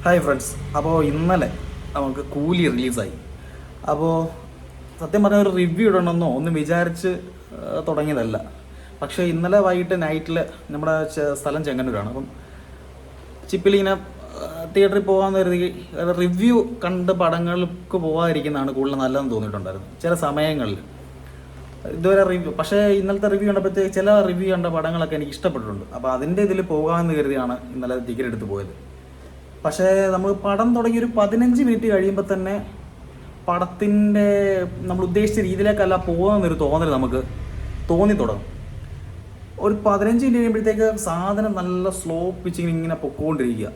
Hi friends. അപ്പോൾ ഇന്നലെ നമുക്ക് കൂലി റിലീസായി. അപ്പോൾ സത്യം പറഞ്ഞ ഒരു റിവ്യൂ ഇടണമെന്നോ ഒന്നും വിചാരിച്ച് തുടങ്ങിയതല്ല. പക്ഷേ ഇന്നലെ വൈകിട്ട് നൈറ്റിൽ നമ്മുടെ സ്ഥലം ചെങ്ങന്നൂരാണ്. അപ്പം ചിപ്പിലിങ്ങനെ തിയേറ്ററിൽ പോകാമെന്ന് കരുതി റിവ്യൂ കണ്ട് പടങ്ങൾക്ക് പോകാതിരിക്കുന്നതാണ് കൂടുതൽ നല്ലതെന്ന് തോന്നിയിട്ടുണ്ടായിരുന്നു ചില സമയങ്ങളിൽ. ഇതുവരെ റിവ്യൂ പക്ഷേ ഇന്നലത്തെ റിവ്യൂ കണ്ടപ്പോഴത്തേക്ക് ചില റിവ്യൂ കണ്ട പടങ്ങളൊക്കെ എനിക്ക് ഇഷ്ടപ്പെട്ടിട്ടുണ്ട്. അപ്പോൾ അതിൻ്റെ ഇതിൽ പോകാമെന്ന് കരുതിയാണ് ഇന്നലെ ടിക്കറ്റ് എടുത്ത് പോയത്. പക്ഷേ നമ്മൾ പടം തുടങ്ങി ഒരു 15 മിനിറ്റ് കഴിയുമ്പോൾ തന്നെ പടത്തിൻ്റെ നമ്മൾ ഉദ്ദേശിച്ച രീതിയിലേക്കല്ല പോകുന്നൊരു തോന്നൽ നമുക്ക് തോന്നി തുടങ്ങും. ഒരു 15 മിനിറ്റ് കഴിയുമ്പോഴത്തേക്ക് സാധനം നല്ല സ്ലോ പിച്ചിങ് ഇങ്ങനെ പൊക്കോണ്ടിരിക്കുക,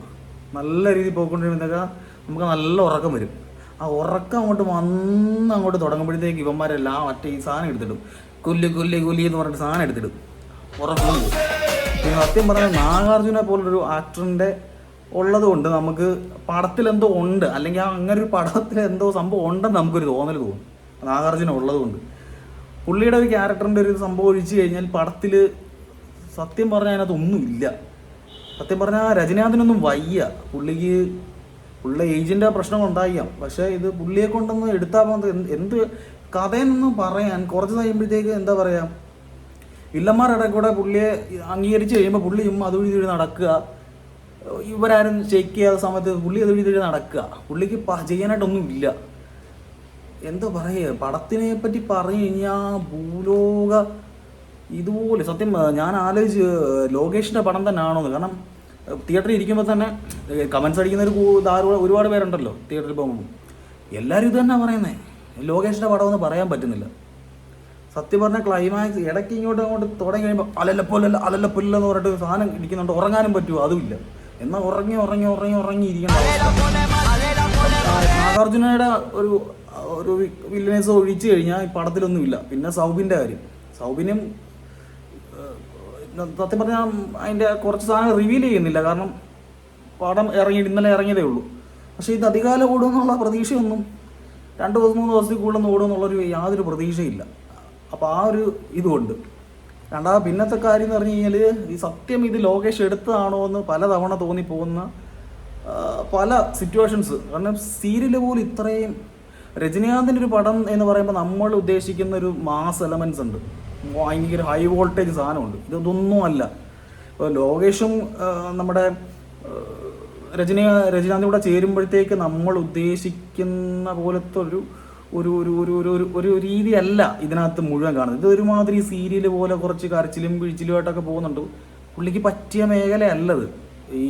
നല്ല രീതിയിൽ പോയിക്കൊണ്ടിരിക്കുമ്പോഴത്തേക്ക് നമുക്ക് നല്ല ഉറക്കം വരും. ആ ഉറക്കം അങ്ങോട്ട് തുടങ്ങുമ്പോഴത്തേക്ക് ഇവന്മാരെല്ലാം മറ്റേ ഈ സാധനം എടുത്തിടും, കൊല്ലി കൊല്ലി കൊല്ലി എന്ന് പറഞ്ഞിട്ട് സാധനം എടുത്തിടും, ഉറക്കം പോകും. പിന്നെ സത്യം പറഞ്ഞാൽ നാഗാർജുനെ പോലൊരു ആക്ടറിൻ്റെ ഉള്ളത് കൊണ്ട് നമുക്ക് പടത്തിലെന്തോ ഉണ്ട്, അല്ലെങ്കിൽ അങ്ങനെ ഒരു പടത്തിൽ എന്തോ സംഭവം ഉണ്ടെന്ന് നമുക്കൊരു തോന്നൽ തോന്നും. നാഗാർജുന ഉള്ളത് കൊണ്ട് പുള്ളിയുടെ ഒരു ക്യാരക്ടറിൻ്റെ ഒരു സംഭവം ഒഴിച്ചു കഴിഞ്ഞാൽ പടത്തിൽ സത്യം പറഞ്ഞാൽ അതിനകത്ത് ഒന്നുമില്ല. സത്യം പറഞ്ഞാൽ രജനീകാന്തിനൊന്നും വയ്യ. പുള്ളിയുടെ ഏജിൻ്റെ പ്രശ്നം ഉണ്ടായിരിക്കാം. പക്ഷേ ഇത് പുള്ളിയെ കൊണ്ടൊന്ന് എടുത്താൽ പോകുന്നത് എന്ത് കഥയെന്നൊന്നും പറയാൻ കുറച്ച് കഴിയുമ്പോഴത്തേക്ക് എന്താ പറയുക, വില്ലന്മാരുടെ കൂടെ പുള്ളിയെ അംഗീകരിച്ച് കഴിയുമ്പോൾ പുള്ളി അതുവഴി നടക്കുക, ഇവരാരും ചെക്ക് ചെയ്യാത്ത സമയത്ത് പുള്ളി അതുവഴി നടക്കുക. പുള്ളിക്ക് ചെയ്യാനായിട്ടൊന്നും ഇല്ല. എന്താ പറയുക, പടത്തിനെ പറ്റി പറഞ്ഞു കഴിഞ്ഞാൽ ഭൂലോക ഇതുപോലെ സത്യം ഞാൻ ആലോചിച്ച് ലോകേഷിൻ്റെ പടം തന്നെ ആണോന്ന്. കാരണം തിയേറ്ററിൽ ഇരിക്കുമ്പോൾ തന്നെ കമൻസ് അടിക്കുന്ന ഒരുപാട് പേരുണ്ടല്ലോ തിയേറ്ററിൽ പോകുമ്പോൾ. എല്ലാവരും ഇത് തന്നെ പറയുന്നത്, ലോകേഷിൻ്റെ പടമെന്ന് പറയാൻ പറ്റുന്നില്ല. സത്യം പറഞ്ഞാൽ ക്ലൈമാക്സ് ഇടയ്ക്ക് അങ്ങോട്ട് തുടങ്ങി കഴിയുമ്പോൾ അലല്ലപ്പൊല്ലെന്ന് പറഞ്ഞിട്ട് സാധനം ഇരിക്കുന്നുണ്ട്. ഉറങ്ങാനും പറ്റുമോ? അതുമില്ല. എന്നാൽ ഉറങ്ങി ഇരിക്കേണ്ട അവസ്ഥ. നാഗാർജുനയുടെ ഒരു വില്ലനേഴ്സ് ഒഴിച്ചു കഴിഞ്ഞാൽ ഈ പടത്തിലൊന്നുമില്ല. പിന്നെ സൗബിൻ്റെ കാര്യം, സൗബിനും സത്യം പറഞ്ഞാൽ അതിൻ്റെ കുറച്ച് സാധനം റിവീൽ ചെയ്യുന്നില്ല. കാരണം പടം ഇന്നലെ ഇറങ്ങിയതേ ഉള്ളൂ. പക്ഷേ ഇത് അധികാലം ഓടുമെന്നുള്ള പ്രതീക്ഷയൊന്നും 2 ദിവസം 3 ദിവസത്തിൽ കൂടുതലൊന്നും ഓടുമെന്നുള്ളൊരു യാതൊരു പ്രതീക്ഷയില്ല. അപ്പോൾ ആ ഒരു ഇതുകൊണ്ട് പിന്നത്തെ കാര്യം എന്ന് പറഞ്ഞു കഴിഞ്ഞാൽ ഈ സത്യം ഇത് ലോകേഷ് എടുത്തതാണോ എന്ന് പലതവണ തോന്നിപ്പോകുന്ന പല സിറ്റുവേഷൻസ്. കാരണം സീരിയൽ പോലും ഇത്രയും രജനീകാന്തിൻ്റെ ഒരു പടം എന്ന് പറയുമ്പോൾ നമ്മൾ ഉദ്ദേശിക്കുന്ന ഒരു മാസ് എലമെൻസ് ഉണ്ട്, ഭയങ്കര ഹൈ വോൾട്ടേജ് സാധനമുണ്ട്. ഇതൊന്നും അല്ല. ഇപ്പോൾ ലോകേഷും നമ്മുടെ രജനീകാന്തും കൂടെ ചേരുമ്പോഴത്തേക്ക് നമ്മൾ ഉദ്ദേശിക്കുന്ന പോലത്തെ ഒരു ഒരു ഒരു ഒരു ഒരു ഒരു രീതിയല്ല ഇതിനകത്ത് മുഴുവൻ കാണുന്നത്. ഇത് ഒരുമാതിരി സീരിയൽ പോലെ കുറച്ച് കരച്ചിലും പിഴിച്ചിലുമായിട്ടൊക്കെ പോകുന്നുണ്ട്. പുള്ളിക്ക് പറ്റിയ മേഖലയല്ലത്. ഈ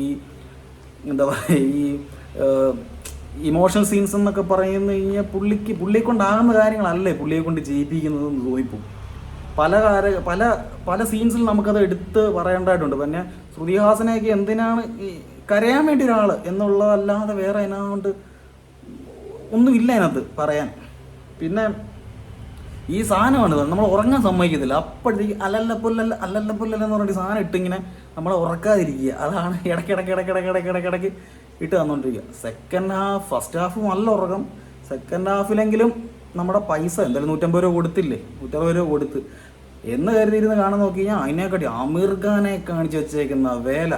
എന്താ പറയുക, ഈ ഇമോഷണൽ സീൻസ് എന്നൊക്കെ പറയുന്നു കഴിഞ്ഞാൽ പുള്ളിയെ കൊണ്ടാകുന്ന കാര്യങ്ങളല്ലേ പുള്ളിയെ കൊണ്ട് ചെയ്യിപ്പിക്കുന്നതെന്ന് തോന്നിപ്പോവും. പല സീൻസിൽ നമുക്കത് എടുത്ത് പറയേണ്ടതായിട്ടുണ്ട്. പിന്നെ ശ്രുതിഹാസനെയൊക്കെ എന്തിനാണ് ഈ കരയാൻ വേണ്ടി ഒരാൾ എന്നുള്ളതല്ലാതെ വേറെ അതിനകത്ത് ഒന്നുമില്ല അതിനകത്ത് പറയാൻ. പിന്നെ ഈ സാധനമാണ് നമ്മൾ ഉറങ്ങാൻ സമ്മതിക്കത്തില്ല. അപ്പോഴത്തേക്ക് അല്ലല്ലപ്പൊല്ലെന്ന് പറഞ്ഞിട്ട് സാധനം ഇട്ടിങ്ങനെ നമ്മളെ ഉറക്കാതിരിക്കുക. അതാണ് ഇടയ്ക്കിടയ്ക്ക് ഇട്ട് തന്നുകൊണ്ടിരിക്കുക. ഫസ്റ്റ് ഹാഫ് നല്ല ഉറക്കം. സെക്കൻഡ് ഹാഫിലെങ്കിലും നമ്മുടെ പൈസ എന്തായാലും 150 രൂപ കൊടുത്തില്ലേ, 160 രൂപ കൊടുത്ത് എന്ന് കരുതിയിരുന്ന് കാണാൻ നോക്കി കഴിഞ്ഞാൽ അതിനെക്കാട്ടി അമീർ ഖാനെ കാണിച്ചു വെച്ചേക്കുന്ന വേല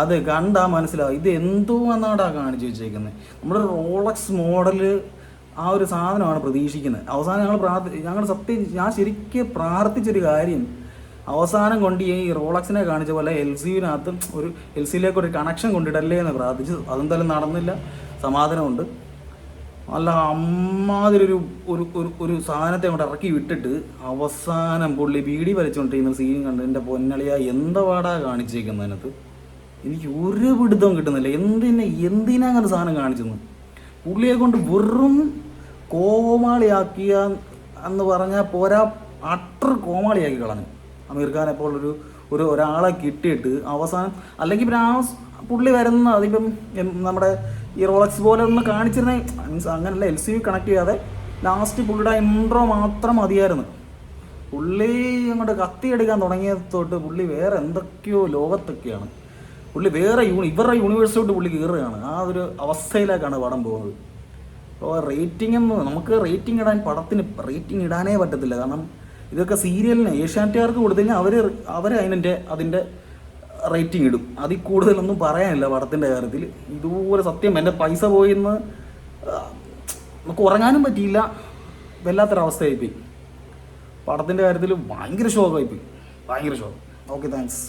അത് കണ്ടാൽ മനസ്സിലാവും ഇത് എന്തോ എന്നാടാ കാണിച്ചു വെച്ചേക്കുന്നത്. നമ്മുടെ റോളക്സ് മോഡല് ആ ഒരു സാധനമാണ് പ്രതീക്ഷിക്കുന്നത്. അവസാനം ഞാൻ ശരിക്കും പ്രാർത്ഥിച്ചൊരു കാര്യം, അവസാനം കൊണ്ട് ഈ റോളക്സിനെ കാണിച്ച പോലെ LCനകത്ത് LCയിലേക്ക് ഒരു കണക്ഷൻ കൊണ്ടിടല്ലേ എന്ന് പ്രാർത്ഥിച്ചു. അതെന്തായാലും നടന്നില്ല. സമാധാനമുണ്ട്. നല്ല അമ്മാതിരി ഒരു സാധനത്തെ അങ്ങോട്ട് ഇറക്കി വിട്ടിട്ട് അവസാനം പുള്ളി ബീഡി വലിച്ചുകൊണ്ടിരിക്കുന്ന സീൻ കണ്ട് എൻ്റെ പൊന്നളിയ എന്താ പാടാ കാണിച്ചേക്കുന്നതിനകത്ത് എനിക്ക് ഒരു പിടുത്തവും കിട്ടുന്നില്ല. എന്തിനാ അങ്ങനെ സാധനം കാണിച്ചെന്ന്. പുള്ളിയെ കൊണ്ട് വെറും കോമാളിയാക്കിയ എന്ന് പറഞ്ഞാൽ പോരാ, അട്ടർ കോമാളിയാക്കി കളഞ്ഞു. അമീർ ഖാനെ പോലൊരു ഒരാളെ കിട്ടിയിട്ട് അവസാനം അല്ലെങ്കിൽ പിന്നെ ആ പുള്ളി വരുന്ന അതിപ്പം നമ്മുടെ ഈ റോളക്സ് പോലെ ഒന്ന് കാണിച്ചിരുന്ന മീൻസ് അങ്ങനെയല്ല, LC കണക്ട് ചെയ്യാതെ ലാസ്റ്റ് പുള്ളിയുടെ ഇൻട്രോ മാത്രം മതിയായിരുന്നു. പുള്ളി അങ്ങോട്ട് കത്തിയെടുക്കാൻ തുടങ്ങിയ തൊട്ട് പുള്ളി വേറെ എന്തൊക്കെയോ ലോകത്തൊക്കെയാണ്. പുള്ളി വേറെ ഇവരുടെ യൂണിവേഴ്സിലോട്ട് പുള്ളി കയറുകയാണ്. ആ ഒരു അവസ്ഥയിലേക്കാണ് പടം പോകുന്നത്. അപ്പോൾ നമുക്ക് റേറ്റിംഗ് ഇടാൻ പടത്തിന് റേറ്റിംഗ് ഇടാനേ പറ്റത്തില്ല. കാരണം ഇതൊക്കെ സീരിയലിന് ഏഷ്യാനെറ്റുകാർക്ക് കൊടുത്തു കഴിഞ്ഞാൽ അവർ അതിൻ്റെ റേറ്റിംഗ് ഇടും. അതിൽ കൂടുതലൊന്നും പറയാനില്ല പടത്തിൻ്റെ കാര്യത്തിൽ. ഇതുപോലെ സത്യം എൻ്റെ പൈസ പോയിന്ന് നമുക്ക് ഉറങ്ങാനും പറ്റിയില്ല. വല്ലാത്തൊരവസ്ഥയായിപ്പോയി. പടത്തിൻ്റെ കാര്യത്തിൽ ഭയങ്കര ഷോക്കായിപ്പോയി, ഭയങ്കര ഷോക്ക്. Okay, thanks.